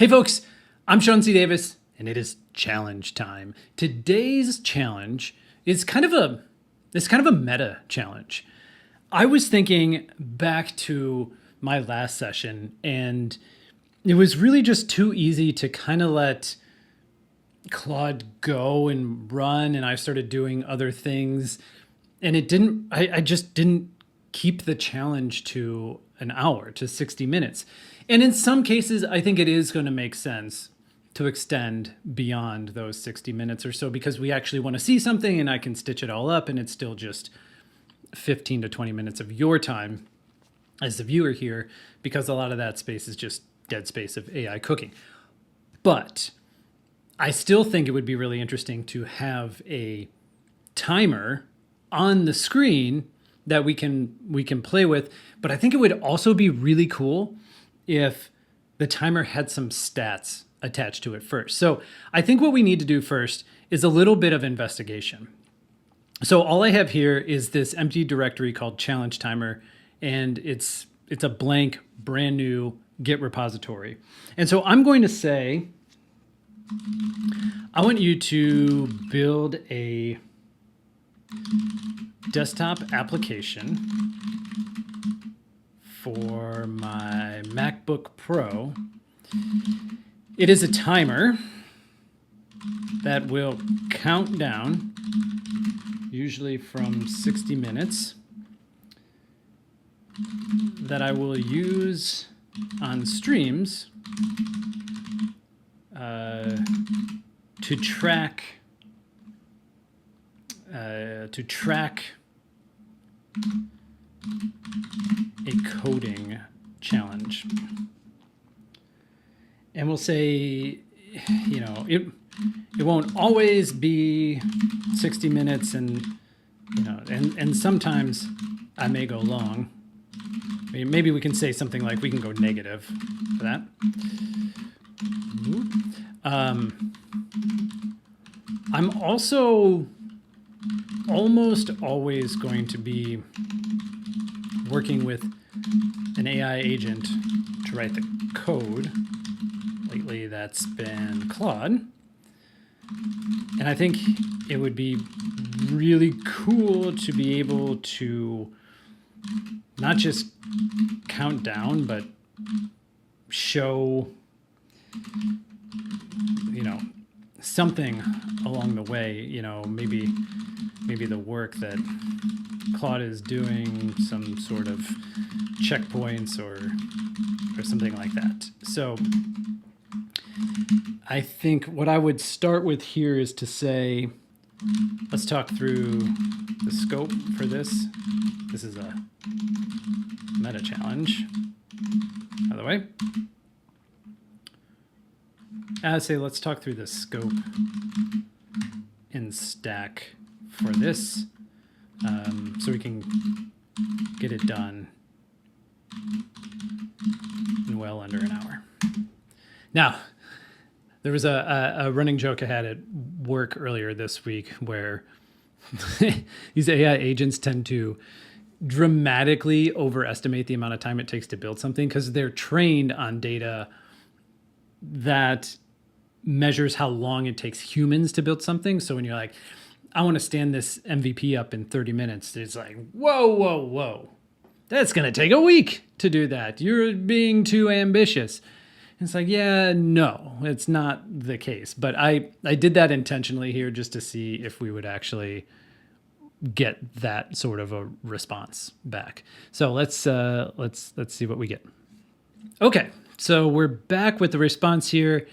Hey folks, I'm Sean C. Davis, and it is challenge time. Today's challenge is kind of a meta challenge. I was thinking back to my last session, and it was really just too easy to kind of let Claude go and run, and I started doing other things, and I just didn't keep the challenge to an hour, to 60 minutes. And in some cases, I think it is going to make sense to extend beyond those 60 minutes or so, because we actually want to see something and I can stitch it all up and it's still just 15 to 20 minutes of your time as the viewer here, because a lot of that space is just dead space of AI cooking. But I still think it would be really interesting to have a timer on the screen that we can play with. But I think it would also be really cool if the timer had some stats attached to it first. So I think what we need to do first is a little bit of investigation. So all I have here is this empty directory called challenge timer, and it's a blank, brand new Git repository. And so I'm going to say, I want you to build a desktop application for my MacBook Pro. It is a timer that will count down, usually from 60 minutes, that I will use on streams to track a coding challenge. And we'll say, it won't always be 60 minutes, and and sometimes I may go long. Maybe we can say something like, we can go negative for that. I'm also almost always going to be working with an AI agent to write the code. Lately, that's been Claude. And I think it would be really cool to be able to not just count down, but show, something along the way, maybe the work that Claude is doing, some sort of checkpoints or something like that. So I think what I would start with here is to say, let's talk through the scope for this. This is a meta challenge, by the way. I'd say let's talk through the scope in stack for this, so we can get it done in well under an hour. Now, there was a running joke I had at work earlier this week where these AI agents tend to dramatically overestimate the amount of time it takes to build something, because they're trained on data that measures how long it takes humans to build something. So when you're like, I want to stand this MVP up in 30 minutes, it's like, whoa. That's going to take a week to do that. You're being too ambitious. It's like, yeah, no, it's not the case. But I did that intentionally here just to see if we would actually get that sort of a response back. So let's see what we get. Okay, so we're back with the response here.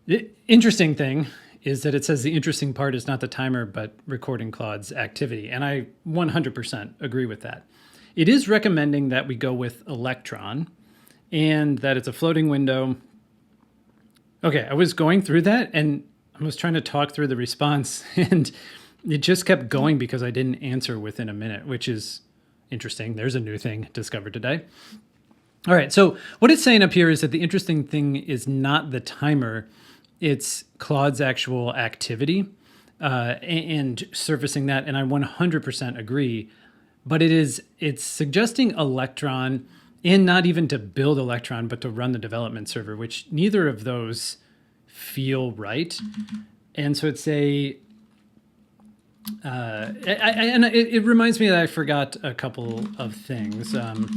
The interesting thing is that it says the interesting part is not the timer, but recording Claude's activity. And I 100% agree with that. It is recommending that we go with Electron, and that it's a floating window. Okay, I was going through that and I was trying to talk through the response, and it just kept going because I didn't answer within a minute, which is interesting. There's a new thing discovered today. All right, so what it's saying up here is that the interesting thing is not the timer, it's Claude's actual activity and surfacing that, and I 100% agree. But it's suggesting Electron and not even to build Electron, but to run the development server, which neither of those feel right. And so it's and it reminds me that I forgot a couple of things to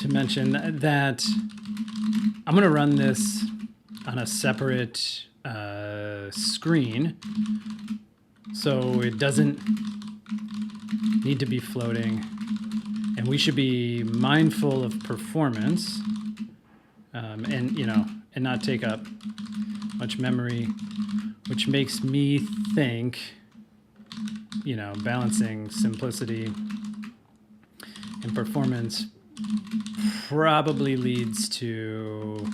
mention. That I'm going to run this on a separate screen, so it doesn't need to be floating, and we should be mindful of performance, and and not take up much memory, which makes me think, balancing simplicity and performance probably leads to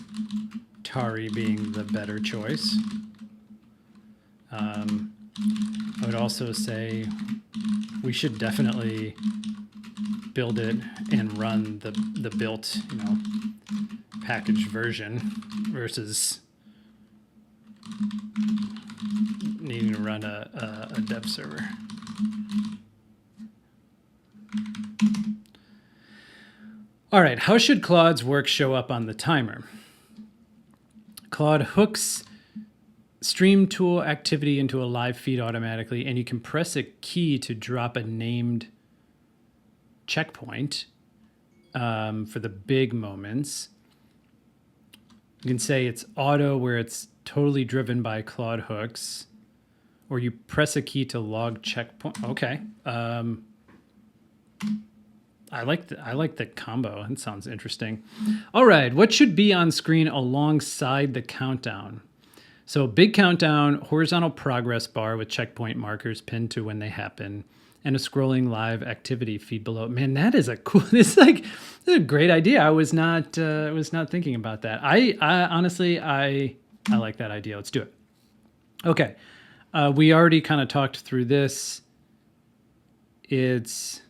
Tauri being the better choice. I would also say we should definitely build it and run the built, packaged version versus needing to run a dev server. All right, how should Claude's work show up on the timer? Claude hooks stream tool activity into a live feed automatically, and you can press a key to drop a named checkpoint for the big moments. You can say it's auto, where it's totally driven by Claude hooks, or you press a key to log checkpoint. Okay. I like the combo. It sounds interesting. All right, what should be on screen alongside the countdown? So big countdown, horizontal progress bar with checkpoint markers pinned to when they happen, and a scrolling live activity feed below. Man, that is a cool. This is a great idea. I was not thinking about that. I honestly I like that idea. Let's do it. Okay, we already kind of talked through this. It's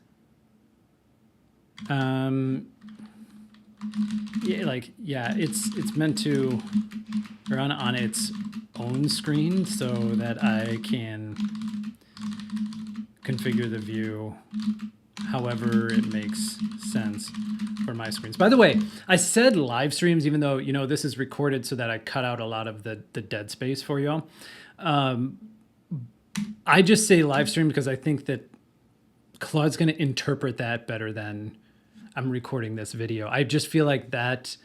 it's meant to run on its own screen so that I can configure the view however it makes sense for my screens. By the way, I said live streams, even though this is recorded, so that I cut out a lot of the dead space for y'all. I just say live stream because I think that Claude's going to interpret that better than I'm recording this video. I just feel like that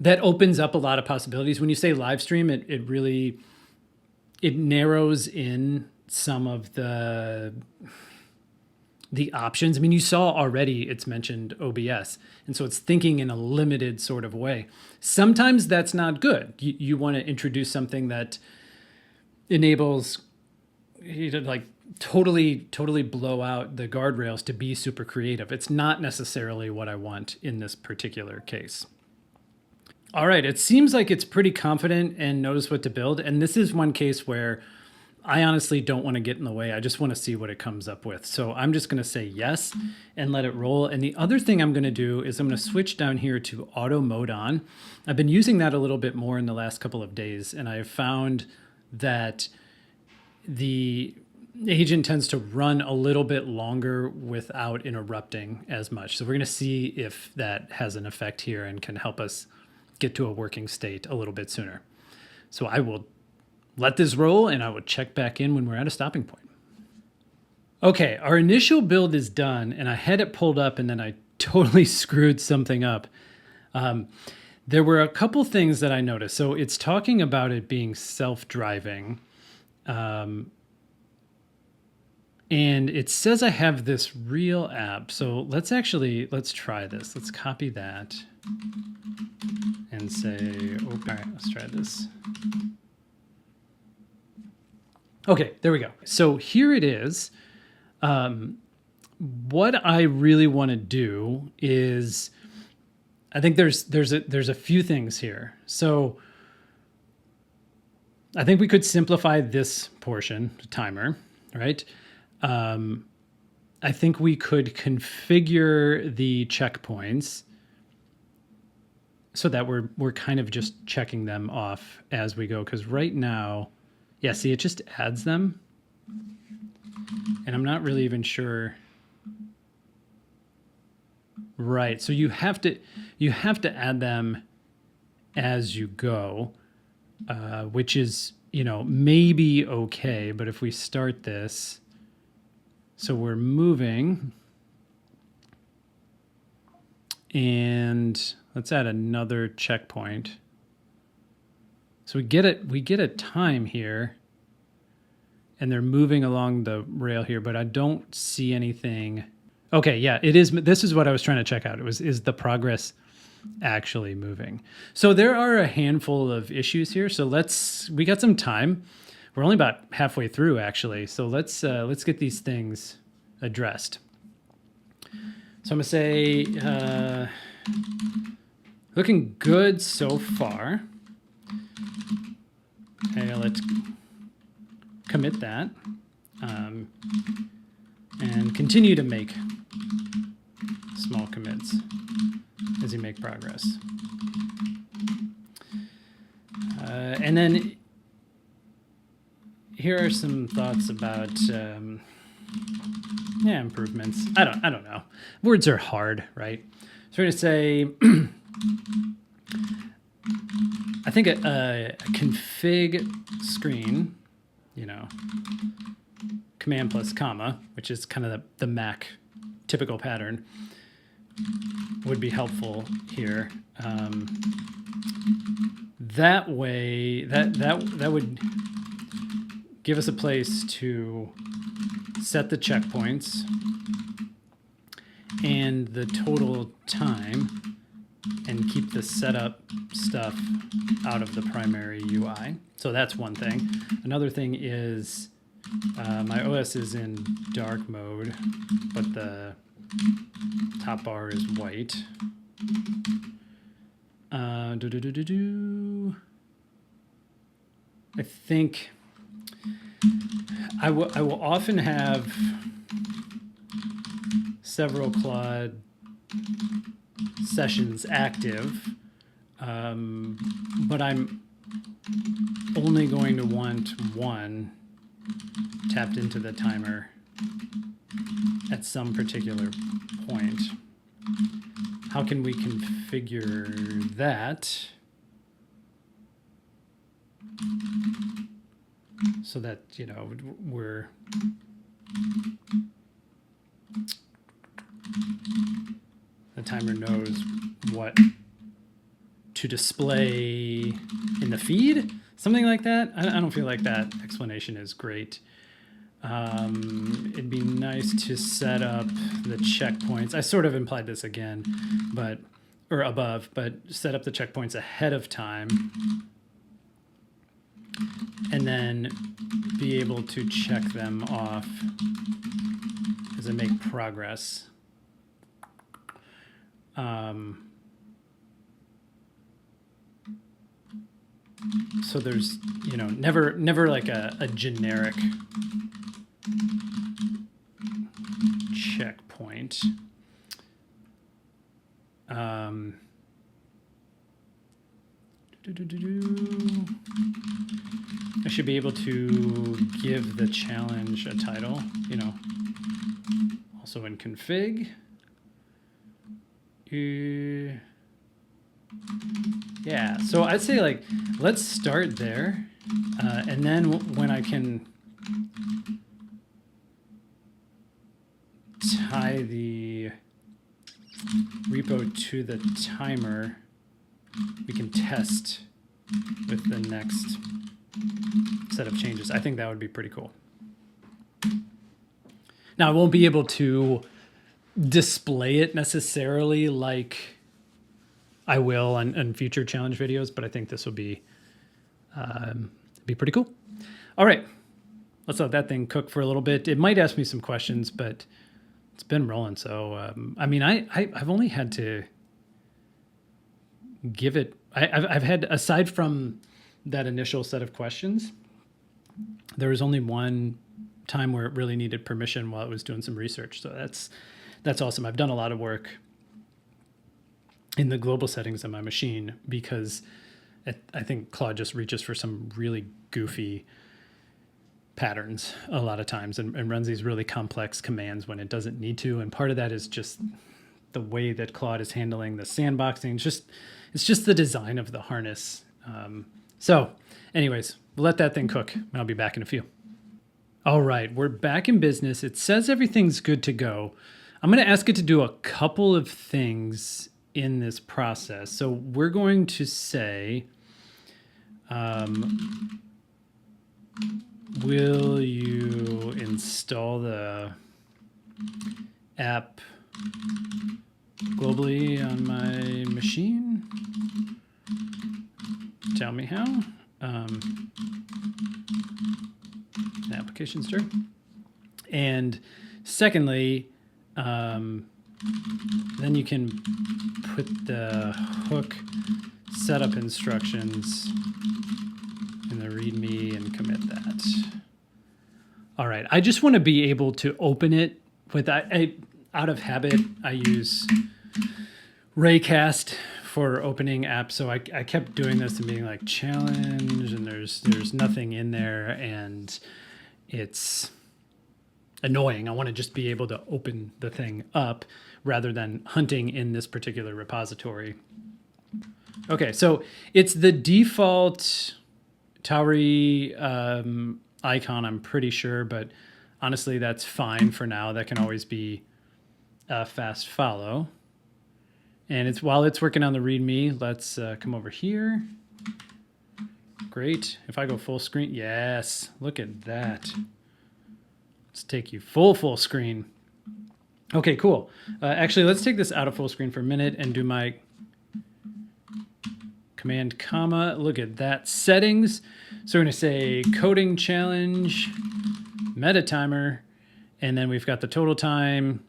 opens up a lot of possibilities. When you say live stream, it really narrows in some of the options. I mean, you saw already it's mentioned OBS, and so it's thinking in a limited sort of way. Sometimes that's not good. You want to introduce something that enables you to totally blow out the guardrails to be super creative. It's not necessarily what I want in this particular case. All right, it seems like it's pretty confident and knows what to build. And this is one case where I honestly don't want to get in the way. I just want to see what it comes up with. So I'm just going to say yes and let it roll. And the other thing I'm going to do is I'm going to switch down here to auto mode on. I've been using that a little bit more in the last couple of days, and I have found that the agent tends to run a little bit longer without interrupting as much. So we're going to see if that has an effect here and can help us get to a working state a little bit sooner. So I will let this roll, and I will check back in when we're at a stopping point. Okay, our initial build is done, and I had it pulled up, and then I totally screwed something up. There were a couple things that I noticed. So it's talking about it being self-driving. And it says I have this real app. So let's try this. Let's copy that and say, all right, let's try this. Okay, there we go. So here it is. What I really want to do is, I think there's a few things here. So I think we could simplify this portion, the timer, right? I think we could configure the checkpoints so that we're kind of just checking them off as we go. Because right now, yeah, see, it just adds them. And I'm not really even sure Right. So you have to add them as you go, which is, maybe okay. But if we start this, so we're moving, and let's add another checkpoint. So we get a time here, and they're moving along the rail here, but I don't see anything. Okay, yeah, it is. This is what I was trying to check out. Is the progress actually moving? So there are a handful of issues here. So we got some time. We're only about halfway through actually. So let's get these things addressed. So I'm gonna say looking good so far. Okay, let's commit that and continue to make small commits as you make progress. And then here are some thoughts about improvements. I don't know. Words are hard, right? So we're gonna say I think a config screen, command plus comma, which is kind of the Mac typical pattern, would be helpful here. That way, that would give us a place to set the checkpoints and the total time, and keep the setup stuff out of the primary UI. So that's one thing. Another thing is my OS is in dark mode, but the top bar is white. I think I will often have several Claude sessions active, but I'm only going to want one tapped into the timer at some particular point. How can we configure that so that, we're the timer knows what to display in the feed? Something like that. I don't feel like that explanation is great. It'd be nice to set up the checkpoints. I sort of implied this again, or above, but set up the checkpoints ahead of time and then be able to check them off as I make progress. So there's, never like a generic checkpoint. I should be able to give the challenge a title, also in config. Yeah, so I'd say let's start there, and then when I can tie the repo to the timer, we can test with the next set of changes. I think that would be pretty cool. Now, I won't be able to display it necessarily like I will on future challenge videos, but I think this will be pretty cool. All right, let's let that thing cook for a little bit. It might ask me some questions, but it's been rolling. So, I've only had to give it, I've had, aside from that initial set of questions, there was only one time where it really needed permission while it was doing some research. So that's awesome. I've done a lot of work in the global settings of my machine because I think Claude just reaches for some really goofy patterns a lot of times and runs these really complex commands when it doesn't need to. And part of that is just the way that Claude is handling the sandboxing. It's just the design of the harness. So anyways, we'll let that thing cook, and I'll be back in a few. All right, we're back in business. It says everything's good to go. I'm going to ask it to do a couple of things in this process. So we're going to say, will you install the app globally on my machine? Tell me how. Application start. And secondly, then you can put the hook setup instructions in the README and commit that. All right, I just want to be able to open it with, out of habit, I use Raycast for opening apps. So I kept doing this and being like challenge, and there's nothing in there, and it's annoying. I want to just be able to open the thing up rather than hunting in this particular repository. Okay, so it's the default Tauri icon, I'm pretty sure, but honestly, that's fine for now. That can always be a fast follow. And while it's working on the README, let's come over here. Great. If I go full screen, yes, look at that. Let's take you full screen. Okay, cool. Actually, let's take this out of full screen for a minute and do my command comma. Look at that. Settings. So we're going to say coding challenge, meta timer, and then we've got the total time,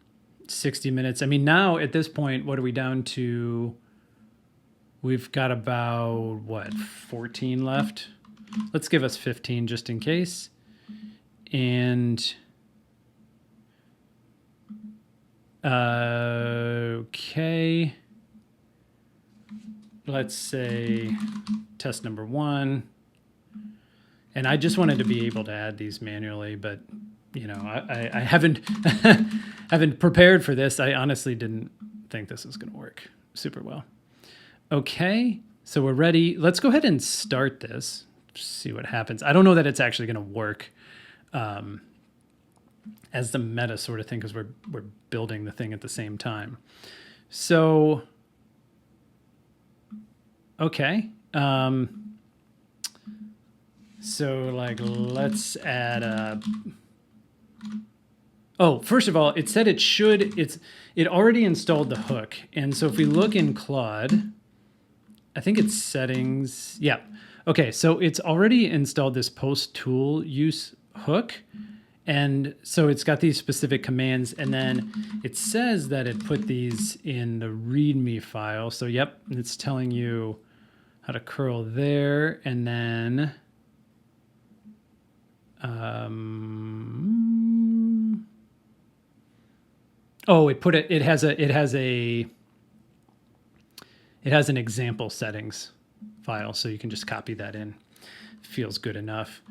60 minutes. I mean, now at this point, what are we down to? We've got about, what, 14 left? Let's give us 15 just in case. And okay. Let's say test number 1. And I just wanted to be able to add these manually, but you know, I haven't haven't prepared for this. I honestly didn't think this was going to work super well. Okay, so we're ready. Let's go ahead and start this. See what happens. I don't know that it's actually going to work as the meta sort of thing, because we're building the thing at the same time. So okay. So like, let's add a, oh, first of all, it said it already installed the hook. And so if we look in Claude, I think it's settings. Yeah. Okay. So it's already installed this post tool use hook. And so it's got these specific commands, and then it says that it put these in the README file. So yep, it's telling you how to curl there, and then oh, it has an example settings file, so you can just copy that in. Feels good enough.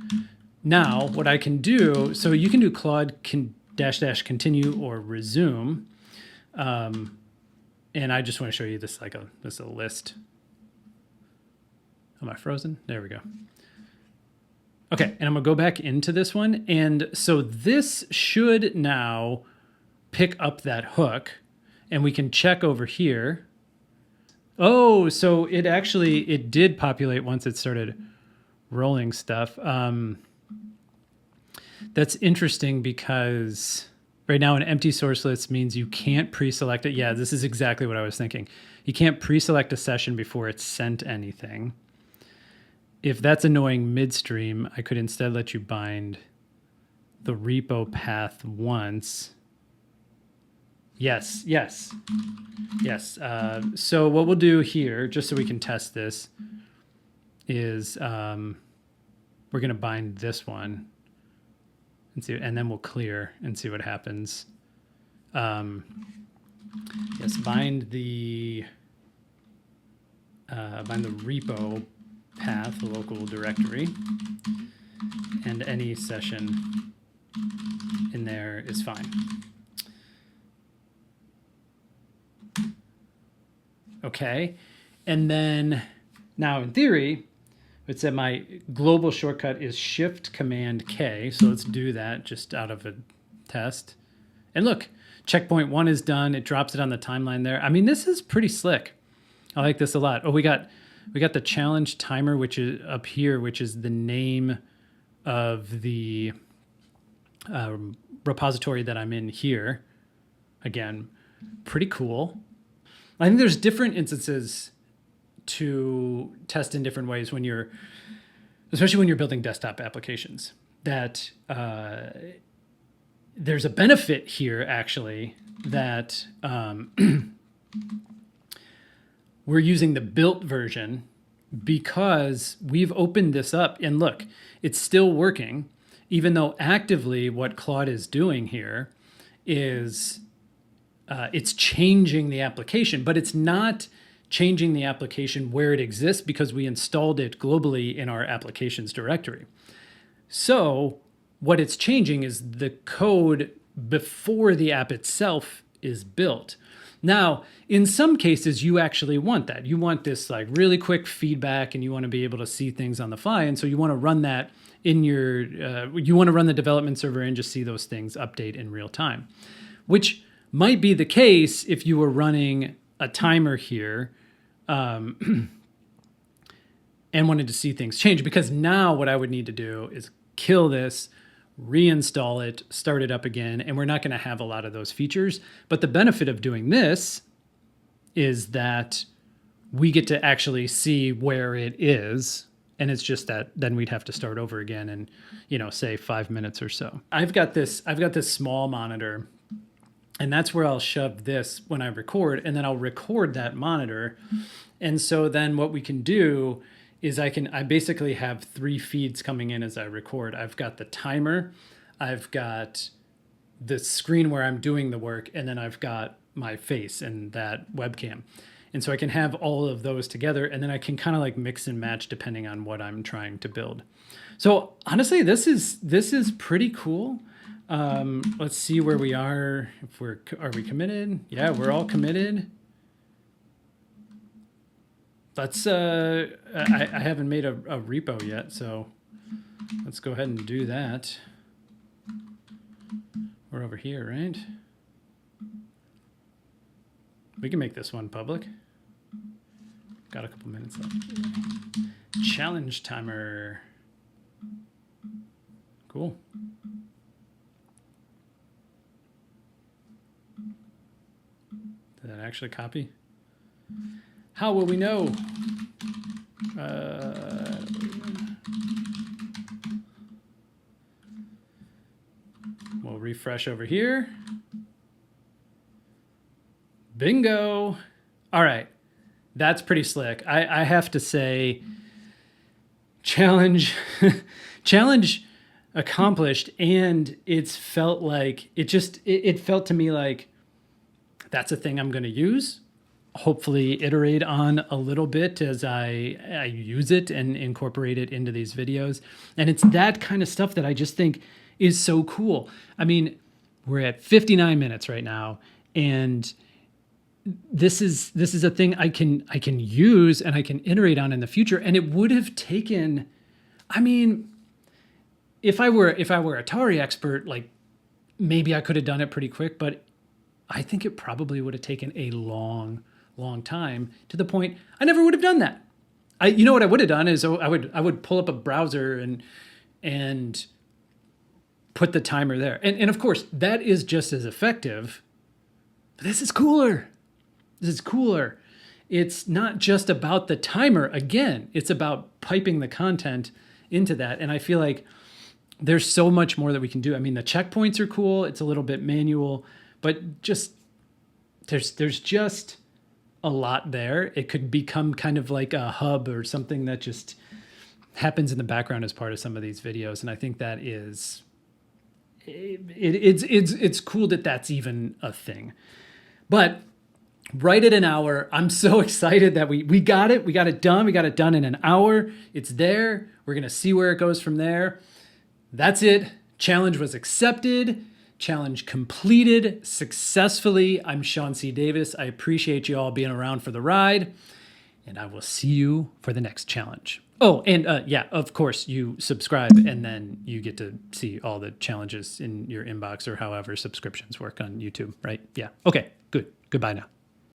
Now, what I can do, so you can do Claude -- continue or resume, and I just want to show you this this a list. Am I frozen? There we go. Okay, and I'm gonna go back into this one, and so this should now pick up that hook, and we can check over here. Oh, so it did populate once it started rolling stuff. That's interesting because right now an empty source list means you can't pre-select it. Yeah, this is exactly what I was thinking. You can't pre-select a session before it's sent anything. If that's annoying midstream, I could instead let you bind the repo path once. Yes. So what we'll do here, just so we can test this, is we're going to bind this one and see, and then we'll clear and see what happens. Yes, bind the repo path, the local directory, and any session in there is fine. Okay. And then now in theory, it said my global shortcut is Shift Command K. So let's do that just out of a test. And look, checkpoint 1 is done. It drops it on the timeline there. I mean, this is pretty slick. I like this a lot. Oh, we got the challenge timer, which is up here, which is the name of the repository that I'm in here. Again, pretty cool. I think there's different instances to test in different ways when you're, especially when you're building desktop applications, that there's a benefit here actually that we're using the built version because we've opened this up and look, it's still working, even though actively what Claude is doing here is it's changing the application, but it's not changing the application where it exists because we installed it globally in our applications directory. So what it's changing is the code before the app itself is built. Now, in some cases, you actually want that. You want this like really quick feedback and you want to be able to see things on the fly. And so you want to run that in your, you want to run the development server and just see those things update in real time, which might be the case if you were running a timer here and wanted to see things change, because now what I would need to do is kill this, reinstall it, start it up again, and we're not going to have a lot of those features. But the benefit of doing this is that we get to actually see where it is, and it's just that then we'd have to start over again in, you know, say 5 minutes or so. I've got this small monitor, and that's where I'll shove this when I record, and then I'll record that monitor. And so then what we can do is I basically have 3 feeds coming in as I record. I've got the timer, I've got the screen where I'm doing the work, and then I've got my face and that webcam. And so I can have all of those together, and then I can kind of like mix and match depending on what I'm trying to build. So honestly, this is pretty cool. Let's see where we are. Are we committed? Yeah, we're all committed. Let's, I haven't made a repo yet, so let's go ahead and do that. We're over here, right? We can make this one public. Got a couple minutes left. Challenge timer. Cool. Did that actually copy? How will we know? We'll refresh over here. Bingo. All right. That's pretty slick. I have to say, challenge accomplished, and it's felt like it felt to me like that's a thing I'm going to use. Hopefully iterate on a little bit as I use it and incorporate it into these videos. And it's that kind of stuff that I just think is so cool. I mean, we're at 59 minutes right now, and this is a thing I can use and I can iterate on in the future. And it would have taken, I mean, if I were a Tauri expert, like maybe I could have done it pretty quick, but I think it probably would have taken a long time, to the point I never would have done that. You know what I would have done is I would pull up a browser and put the timer there. And of course that is just as effective, but this is cooler. This is cooler. It's not just about the timer. Again, it's about piping the content into that. And I feel like there's so much more that we can do. I mean, the checkpoints are cool. It's a little bit manual, but just there's just a lot there. It could become kind of like a hub or something that just happens in the background as part of some of these videos. And I think that is, it's cool that that's even a thing. But right at an hour, I'm so excited that we got it. We got it done. We got it done in an hour. It's there. We're going to see where it goes from there. That's it. Challenge was accepted. Challenge completed successfully. I'm Sean C. Davis. I appreciate you all being around for the ride, and I will see you for the next challenge. Oh, and yeah, of course, you subscribe, and then you get to see all the challenges in your inbox or however subscriptions work on YouTube, right? Yeah. Okay, good. Goodbye now.